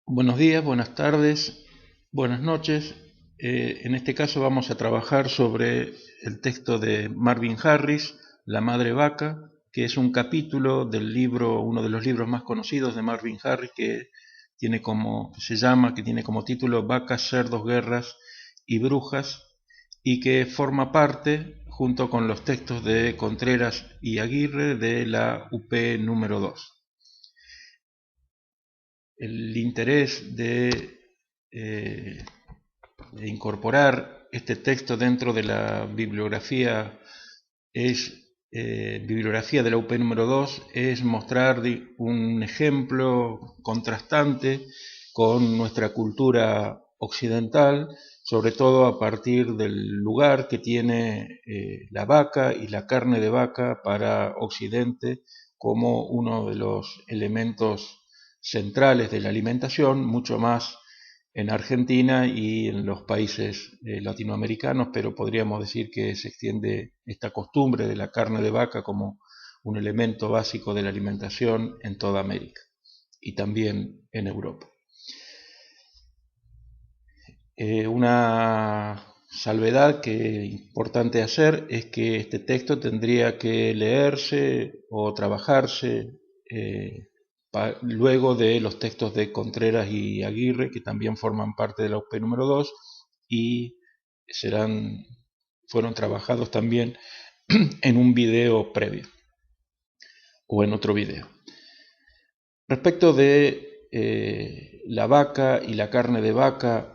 Buenos días, buenas tardes, buenas noches. En este caso vamos a trabajar sobre el texto de Marvin Harris, La Madre Vaca, que es un capítulo del libro, uno de los libros más conocidos de Marvin Harris, que tiene como título Vacas, cerdos, guerras y brujas, y que forma parte, junto con los textos de Contreras y Aguirre, de la UP número 2. El interés eh, de incorporar este texto dentro de la bibliografía bibliografía de la UP número 2 es mostrar un ejemplo contrastante con nuestra cultura occidental, sobre todo a partir del lugar que tiene la vaca y la carne de vaca para Occidente como uno de los elementos centrales de la alimentación, mucho más en Argentina y en los países latinoamericanos, pero podríamos decir que se extiende esta costumbre de la carne de vaca como un elemento básico de la alimentación en toda América y también en Europa. Una salvedad que es importante hacer es que este texto tendría que leerse o trabajarse luego de los textos de Contreras y Aguirre, que también forman parte de la UP número 2 y serán, fueron trabajados también en un video previo o en otro video. Respecto de la vaca y la carne de vaca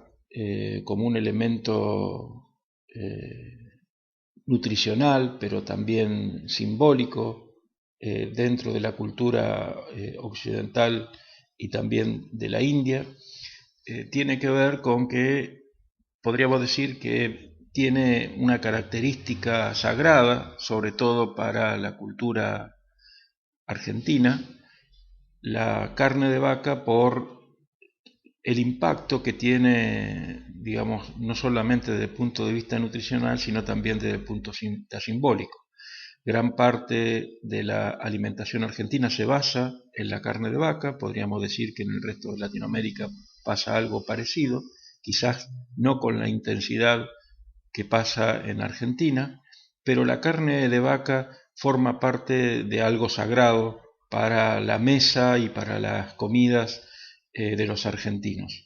como un elemento nutricional, pero también simbólico dentro de la cultura occidental y también de la India, tiene que ver con que podríamos decir que tiene una característica sagrada, sobre todo para la cultura argentina, la carne de vaca por el impacto que tiene, digamos, no solamente desde el punto de vista nutricional, sino también desde el punto de vista simbólico. Gran parte de la alimentación argentina se basa en la carne de vaca, podríamos decir que en el resto de Latinoamérica pasa algo parecido, quizás no con la intensidad que pasa en Argentina, pero la carne de vaca forma parte de algo sagrado para la mesa y para las comidas de los argentinos.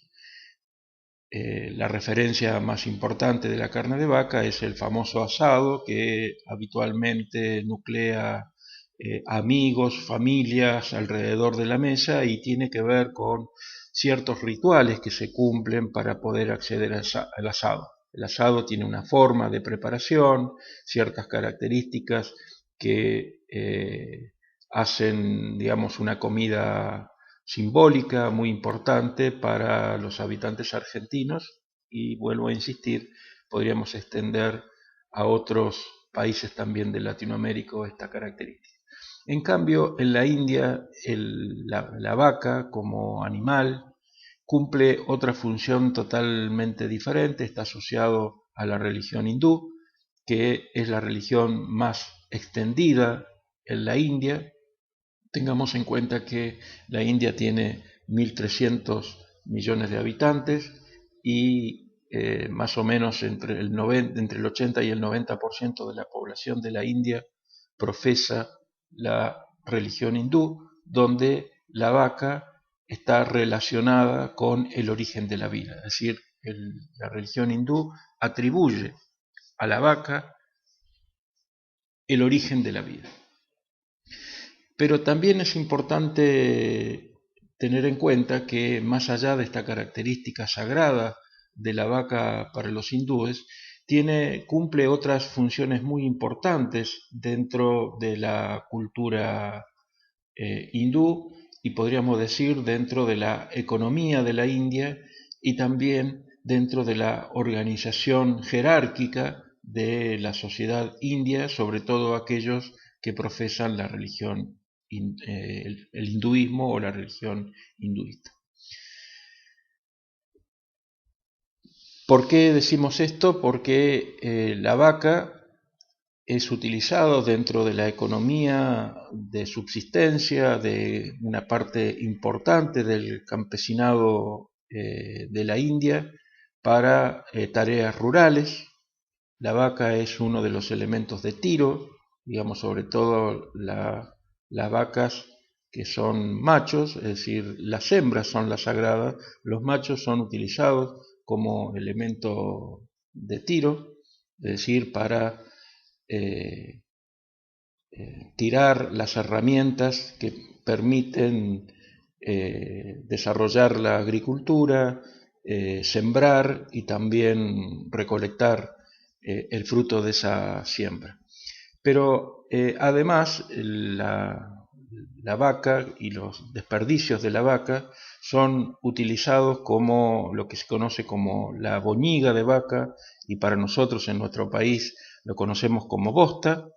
La referencia más importante de la carne de vaca es el famoso asado que habitualmente nuclea amigos, familias alrededor de la mesa y tiene que ver con ciertos rituales que se cumplen para poder acceder al asado. El asado tiene una forma de preparación, ciertas características que hacen, digamos, una comida simbólica muy importante para los habitantes argentinos y vuelvo a insistir, podríamos extender a otros países también de Latinoamérica esta característica. En cambio, en la India, la vaca como animal cumple otra función totalmente diferente, está asociado a la religión hindú, que es la religión más extendida en la India. Tengamos en cuenta que la India tiene 1.300 millones de habitantes y más o menos entre el 80 y el 90% de la población de la India profesa la religión hindú, donde la vaca está relacionada con el origen de la vida. Es decir, la religión hindú atribuye a la vaca el origen de la vida. Pero también es importante tener en cuenta que más allá de esta característica sagrada de la vaca para los hindúes, cumple otras funciones muy importantes dentro de la cultura hindú y podríamos decir dentro de la economía de la India y también dentro de la organización jerárquica de la sociedad india, sobre todo aquellos que profesan la religión, el hinduismo o la religión hinduista. ¿Por qué decimos esto? Porque la vaca es utilizado dentro de la economía de subsistencia de una parte importante del campesinado de la India para tareas rurales. La vaca es uno de los elementos de tiro, digamos, sobre todo las vacas que son machos, es decir, las hembras son las sagradas, los machos son utilizados como elemento de tiro, es decir, para eh, tirar las herramientas que permiten desarrollar la agricultura, sembrar y también recolectar el fruto de esa siembra. Pero además la vaca y los desperdicios de la vaca son utilizados como lo que se conoce como la boñiga de vaca, y para nosotros en nuestro país lo conocemos como bosta.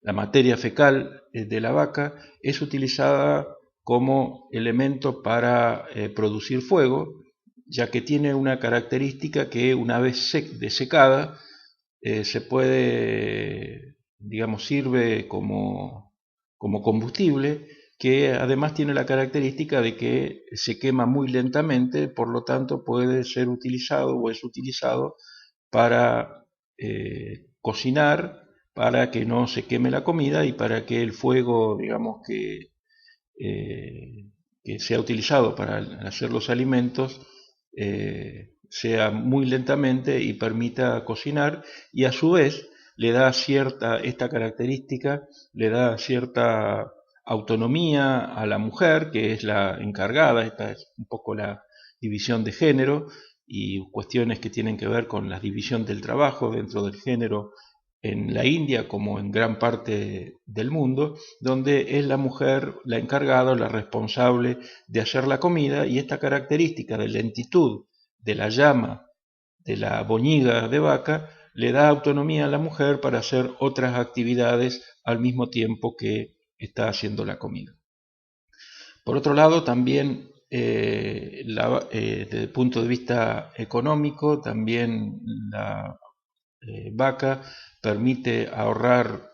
La materia fecal de la vaca es utilizada como elemento para producir fuego, ya que tiene una característica que una vez desecada se puede, digamos, sirve como combustible, que además tiene la característica de que se quema muy lentamente, por lo tanto puede ser utilizado o es utilizado para cocinar, para que no se queme la comida y para que el fuego, digamos, que sea utilizado para hacer los alimentos sea muy lentamente y permita cocinar, y a su vez le da esta característica le da cierta autonomía a la mujer, que es la encargada. Esta es un poco la división de género y cuestiones que tienen que ver con la división del trabajo dentro del género en la India como en gran parte del mundo, donde es la mujer la encargada o la responsable de hacer la comida, y esta característica de lentitud de la llama de la boñiga de vaca le da autonomía a la mujer para hacer otras actividades al mismo tiempo que está haciendo la comida. Por otro lado, también desde el punto de vista económico, también la vaca permite ahorrar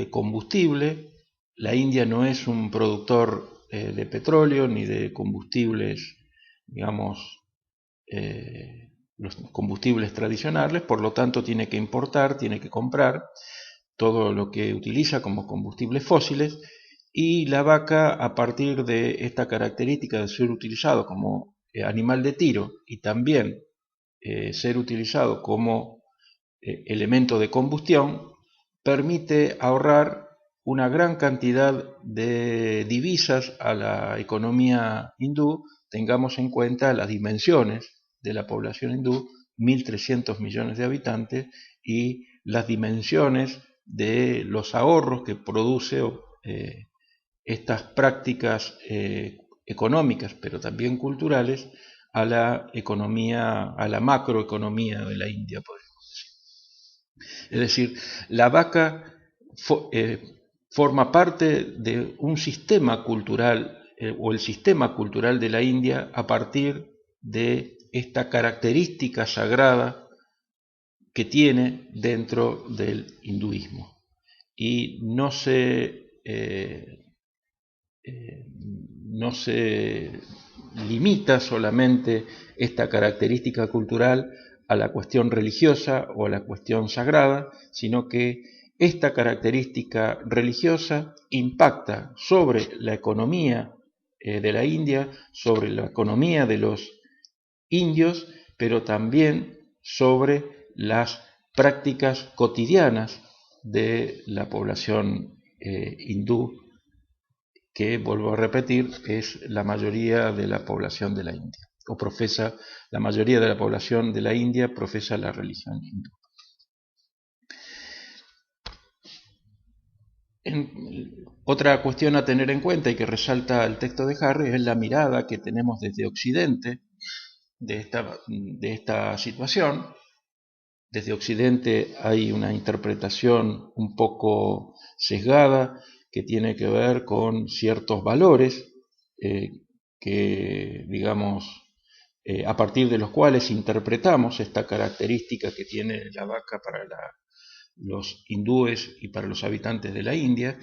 combustible. La India no es un productor de petróleo ni de combustibles, digamos, los combustibles tradicionales, por lo tanto tiene que importar, tiene que comprar todo lo que utiliza como combustibles fósiles, y la vaca, a partir de esta característica de ser utilizado como animal de tiro y también ser utilizado como elemento de combustión, permite ahorrar una gran cantidad de divisas a la economía hindú. Tengamos en cuenta las dimensiones de la población hindú, 1.300 millones de habitantes, y las dimensiones de los ahorros que produce estas prácticas económicas, pero también culturales, a la economía, a la macroeconomía de la India, podemos decir. Es decir, la vaca forma parte de un sistema cultural o el sistema cultural de la India a partir de esta característica sagrada que tiene dentro del hinduismo. Y no se limita solamente esta característica cultural a la cuestión religiosa o a la cuestión sagrada, sino que esta característica religiosa impacta sobre la economía de la India, sobre la economía de los indios, pero también sobre las prácticas cotidianas de la población hindú, que, vuelvo a repetir, es la mayoría de la población de la India, o profesa, la mayoría de la población de la India profesa la religión hindú. Otra cuestión a tener en cuenta y que resalta el texto de Harry es la mirada que tenemos desde Occidente de esta situación. Desde Occidente hay una interpretación un poco sesgada que tiene que ver con ciertos valores que, digamos, a partir de los cuales interpretamos esta característica que tiene la vaca para los hindúes y para los habitantes de la India.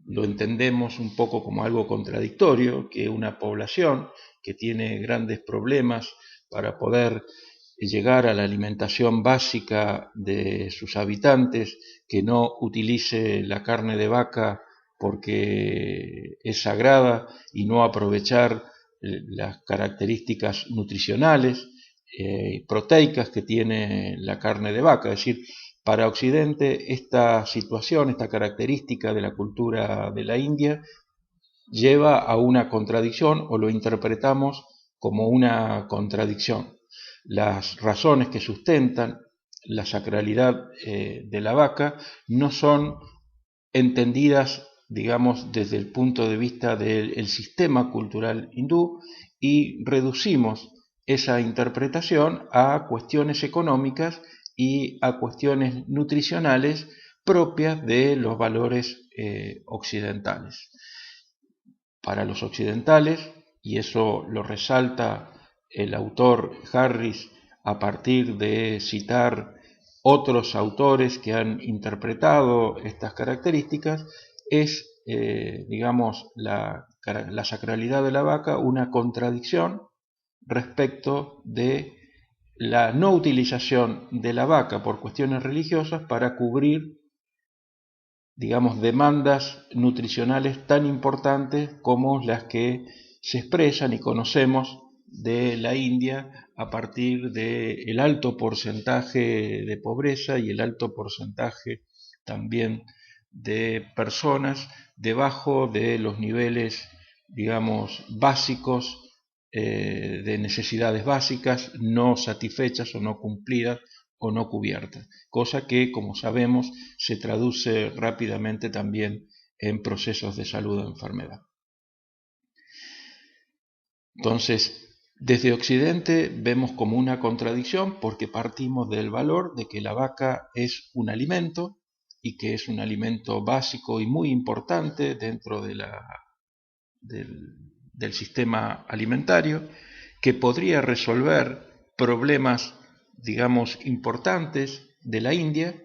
Lo entendemos un poco como algo contradictorio, que una población que tiene grandes problemas para poder llegar a la alimentación básica de sus habitantes, que no utilice la carne de vaca porque es sagrada y no aprovechar las características nutricionales, proteicas que tiene la carne de vaca. Es decir, para Occidente esta situación, esta característica de la cultura de la India lleva a una contradicción o lo interpretamos como una contradicción. Las razones que sustentan la sacralidad de la vaca no son entendidas, digamos, desde el punto de vista del sistema cultural hindú y reducimos esa interpretación a cuestiones económicas y a cuestiones nutricionales propias de los valores occidentales. Para los occidentales, y eso lo resalta el autor Harris a partir de citar otros autores que han interpretado estas características, es, digamos, la sacralidad de la vaca una contradicción respecto de la no utilización de la vaca por cuestiones religiosas para cubrir, digamos, demandas nutricionales tan importantes como las que se expresan y conocemos de la India a partir del alto porcentaje de pobreza y el alto porcentaje también de personas debajo de los niveles, digamos, básicos, de necesidades básicas no satisfechas o no cumplidas o no cubiertas, cosa que, como sabemos, se traduce rápidamente también en procesos de salud o enfermedad. Entonces, desde Occidente vemos como una contradicción porque partimos del valor de que la vaca es un alimento y que es un alimento básico y muy importante dentro de del sistema alimentario, que podría resolver problemas, digamos, importantes de la India,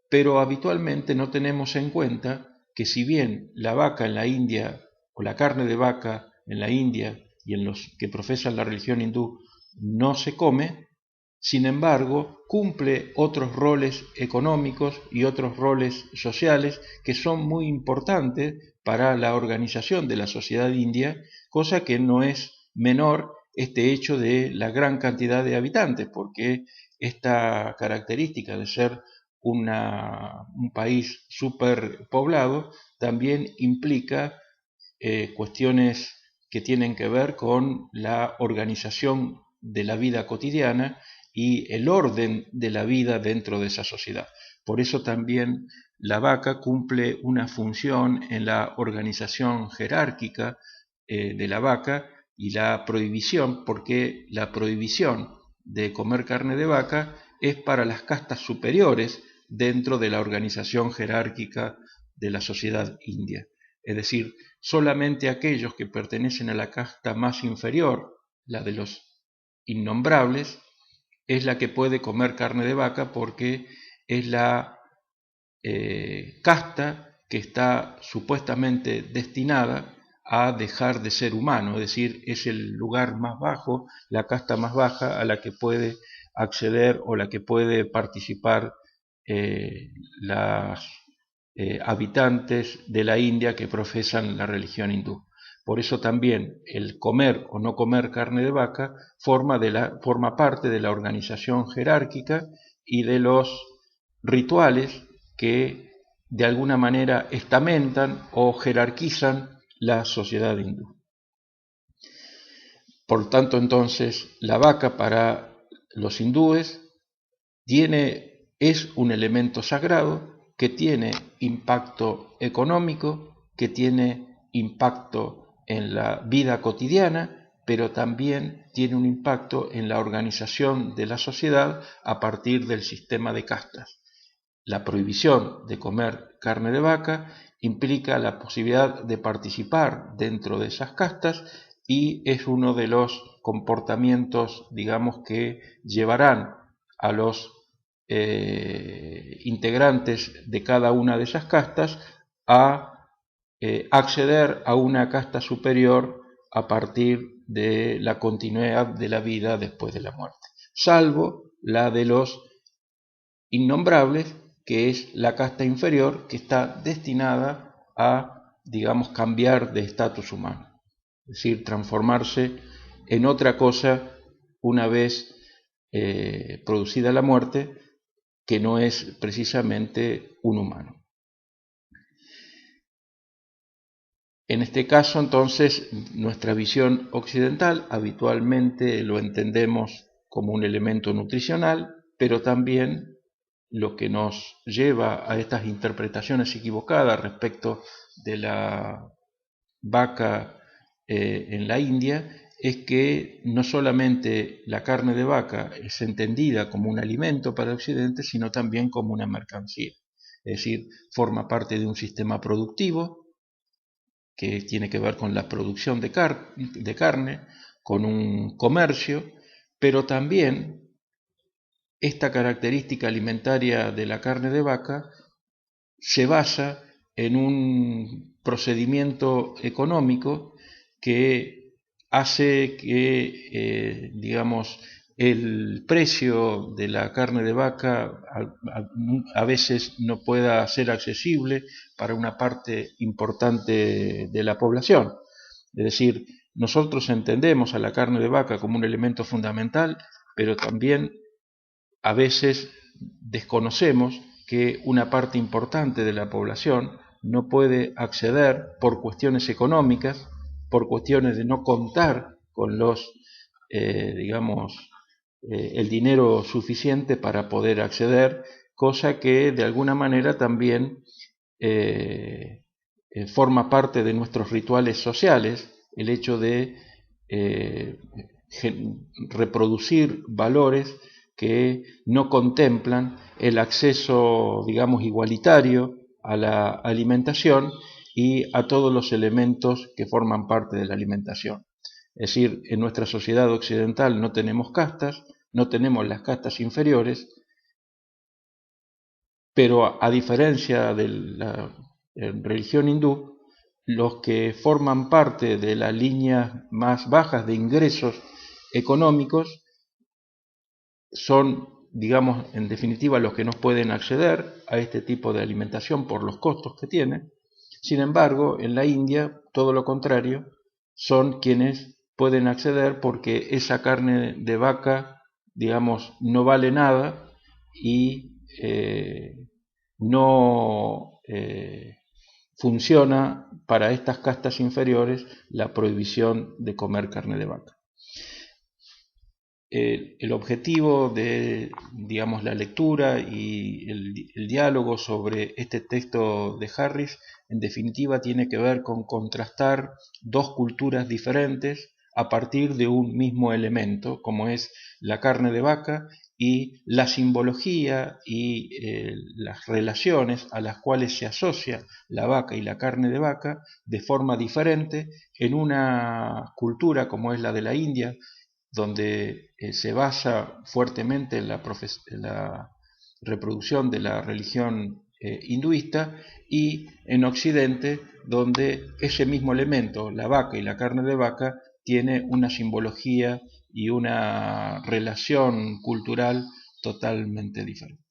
pero habitualmente no tenemos en cuenta que si bien la vaca en la India o la carne de vaca en la India y en los que profesan la religión hindú no se come, sin embargo cumple otros roles económicos y otros roles sociales que son muy importantes para la organización de la sociedad india, cosa que no es menor este hecho de la gran cantidad de habitantes, porque esta característica de ser un país superpoblado también implica cuestiones que tienen que ver con la organización de la vida cotidiana y el orden de la vida dentro de esa sociedad. Por eso también la vaca cumple una función en la organización jerárquica de la vaca y la prohibición, porque la prohibición de comer carne de vaca es para las castas superiores dentro de la organización jerárquica de la sociedad india. Es decir, solamente aquellos que pertenecen a la casta más inferior, la de los innombrables, es la que puede comer carne de vaca porque es la casta que está supuestamente destinada a dejar de ser humano, es decir, es el lugar más bajo, la casta más baja a la que puede acceder o la que puede participar las habitantes de la India que profesan la religión hindú. Por eso también el comer o no comer carne de vaca forma parte de la organización jerárquica y de los rituales que de alguna manera estamentan o jerarquizan la sociedad hindú. Por tanto, entonces, la vaca para los hindúes es un elemento sagrado que tiene impacto económico, que tiene impacto en la vida cotidiana, pero también tiene un impacto en la organización de la sociedad a partir del sistema de castas. La prohibición de comer carne de vaca implica la posibilidad de participar dentro de esas castas y es uno de los comportamientos, digamos, que llevarán a los integrantes de cada una de esas castas a acceder a una casta superior a partir de la continuidad de la vida después de la muerte, salvo la de los innombrables, que es la casta inferior, que está destinada a, digamos, cambiar de estatus humano, es decir, transformarse en otra cosa una vez producida la muerte, que no es precisamente un humano. En este caso, entonces, nuestra visión occidental habitualmente lo entendemos como un elemento nutricional, pero también lo que nos lleva a estas interpretaciones equivocadas respecto de la vaca en la India es que no solamente la carne de vaca es entendida como un alimento para Occidente, sino también como una mercancía. Es decir, forma parte de un sistema productivo que tiene que ver con la producción de carne, con un comercio, pero también esta característica alimentaria de la carne de vaca se basa en un procedimiento económico que hace que, digamos, el precio de la carne de vaca a veces no pueda ser accesible para una parte importante de la población. Es decir, nosotros entendemos a la carne de vaca como un elemento fundamental, pero también a veces desconocemos que una parte importante de la población no puede acceder por cuestiones económicas, por cuestiones de no contar con los, digamos, el dinero suficiente para poder acceder, cosa que de alguna manera también forma parte de nuestros rituales sociales, el hecho de reproducir valores que no contemplan el acceso, digamos, igualitario a la alimentación y a todos los elementos que forman parte de la alimentación. Es decir, en nuestra sociedad occidental no tenemos castas, no tenemos las castas inferiores, pero a diferencia de la religión hindú, los que forman parte de las líneas más bajas de ingresos económicos son, digamos, en definitiva, los que no pueden acceder a este tipo de alimentación por los costos que tiene. Sin embargo, en la India, todo lo contrario, son quienes pueden acceder porque esa carne de vaca, digamos, no vale nada y no funciona para estas castas inferiores la prohibición de comer carne de vaca. El objetivo de, digamos, la lectura y el diálogo sobre este texto de Harris, en definitiva, tiene que ver con contrastar dos culturas diferentes a partir de un mismo elemento, como es la carne de vaca, y la simbología y las relaciones a las cuales se asocia la vaca y la carne de vaca de forma diferente en una cultura como es la de la India, donde se basa fuertemente en la reproducción de la religión hinduista, y en Occidente, donde ese mismo elemento, la vaca y la carne de vaca, tiene una simbología y una relación cultural totalmente diferente.